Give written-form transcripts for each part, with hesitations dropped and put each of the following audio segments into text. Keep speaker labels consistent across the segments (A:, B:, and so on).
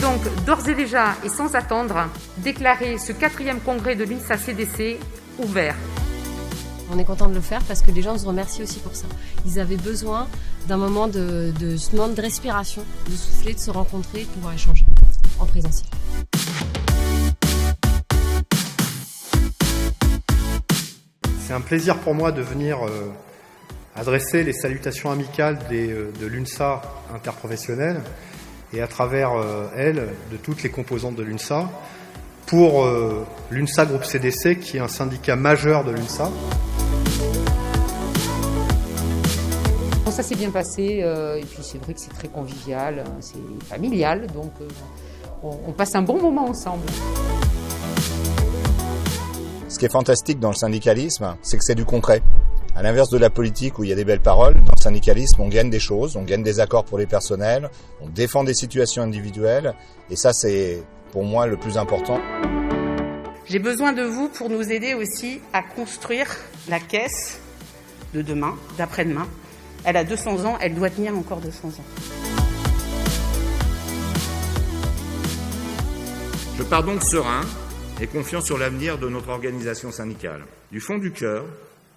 A: donc d'ores et déjà et sans attendre déclarer ce 4e congrès de l'UNSA-CDC ouvert.
B: On est content de le faire parce que les gens nous remercient aussi pour ça. Ils avaient besoin d'un moment de respiration, de souffler, de se rencontrer, de pouvoir échanger en présentiel.
C: C'est un plaisir pour moi de venir adresser les salutations amicales de l'UNSA interprofessionnelle et à travers elle, de toutes les composantes de l'UNSA, pour l'UNSA Groupe CDC, qui est un syndicat majeur de l'UNSA.
A: Ça s'est bien passé, et puis c'est vrai que c'est très convivial, c'est familial, donc on passe un bon moment ensemble.
D: Ce qui est fantastique dans le syndicalisme, c'est que c'est du concret. À l'inverse de la politique où il y a des belles paroles, dans le syndicalisme, on gagne des choses, on gagne des accords pour les personnels, on défend des situations individuelles, et ça c'est pour moi le plus important.
E: J'ai besoin de vous pour nous aider aussi à construire la caisse de demain, d'après-demain. Elle a 200 ans, elle doit tenir encore 200 ans.
F: Je pars donc serein et confiant sur l'avenir de notre organisation syndicale. Du fond du cœur,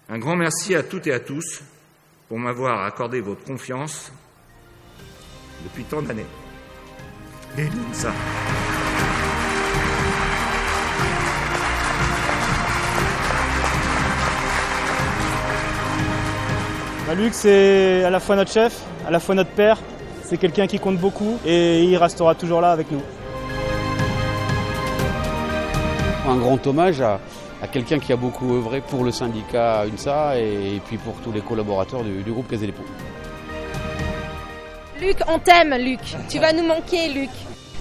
F: un grand merci à toutes et à tous pour m'avoir accordé votre confiance depuis tant d'années. Et ça.
G: Luc, c'est à la fois notre chef, à la fois notre père. C'est quelqu'un qui compte beaucoup et il restera toujours là avec nous.
H: Un grand hommage à quelqu'un qui a beaucoup œuvré pour le syndicat UNSA et puis pour tous les collaborateurs du groupe Caisse des Dépôts.
I: Luc, on t'aime, Luc. Tu vas nous manquer, Luc.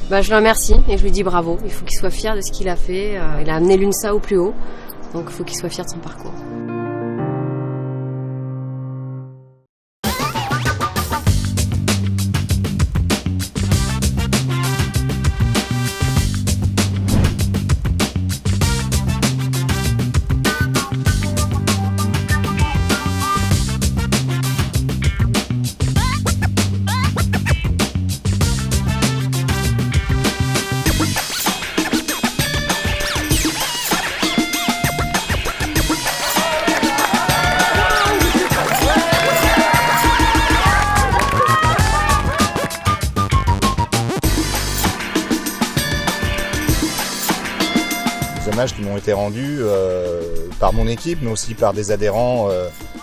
B: Je le remercie et je lui dis bravo. Il faut qu'il soit fier de ce qu'il a fait. Il a amené l'UNSA au plus haut, donc il faut qu'il soit fier de son parcours.
D: Les hommages qui m'ont été rendus par mon équipe, mais aussi par des adhérents,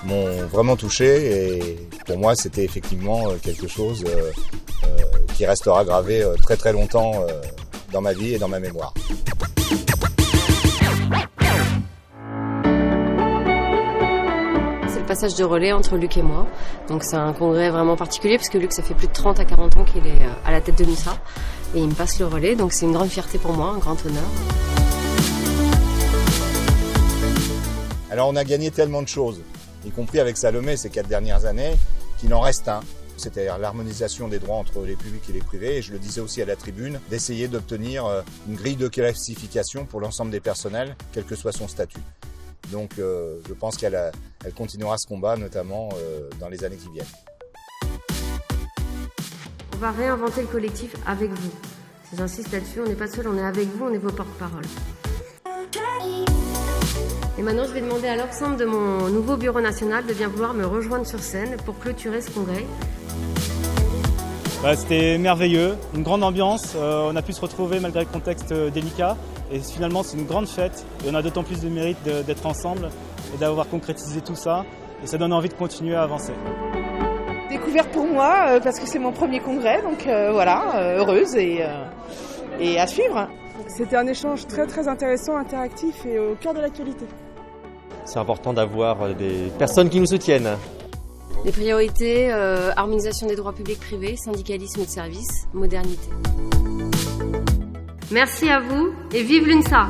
D: m'ont vraiment touché. Et pour moi, c'était effectivement quelque chose qui restera gravé très très longtemps dans ma vie et dans ma mémoire.
B: C'est le passage de relais entre Luc et moi. Donc c'est un congrès vraiment particulier parce que Luc, ça fait plus de 30 à 40 ans qu'il est à la tête de l'UNSA. Et il me passe le relais, donc c'est une grande fierté pour moi, un grand honneur.
D: Alors on a gagné tellement de choses, y compris avec Salomé ces 4 dernières années, qu'il en reste un. C'est-à-dire l'harmonisation des droits entre les publics et les privés, et je le disais aussi à la tribune, d'essayer d'obtenir une grille de classification pour l'ensemble des personnels, quel que soit son statut. Donc je pense qu'elle continuera ce combat, notamment dans les années qui viennent.
B: On va réinventer le collectif avec vous. J'insiste là-dessus, on n'est pas seul, on est avec vous, on est vos porte-parole. Et maintenant, je vais demander à l'ensemble de mon nouveau bureau national de bien vouloir me rejoindre sur scène pour clôturer ce congrès.
G: C'était merveilleux, une grande ambiance, on a pu se retrouver malgré le contexte délicat. Et finalement, c'est une grande fête et on a d'autant plus de mérite d'être ensemble et d'avoir concrétisé tout ça. Et ça donne envie de continuer à avancer.
J: Découverte pour moi parce que c'est mon premier congrès, donc heureuse et à suivre.
K: C'était un échange très très intéressant, interactif et au cœur de l'actualité.
L: C'est important d'avoir des personnes qui nous soutiennent.
B: Les priorités, harmonisation des droits publics privés, syndicalisme et de service, modernité. Merci à vous et vive l'UNSA!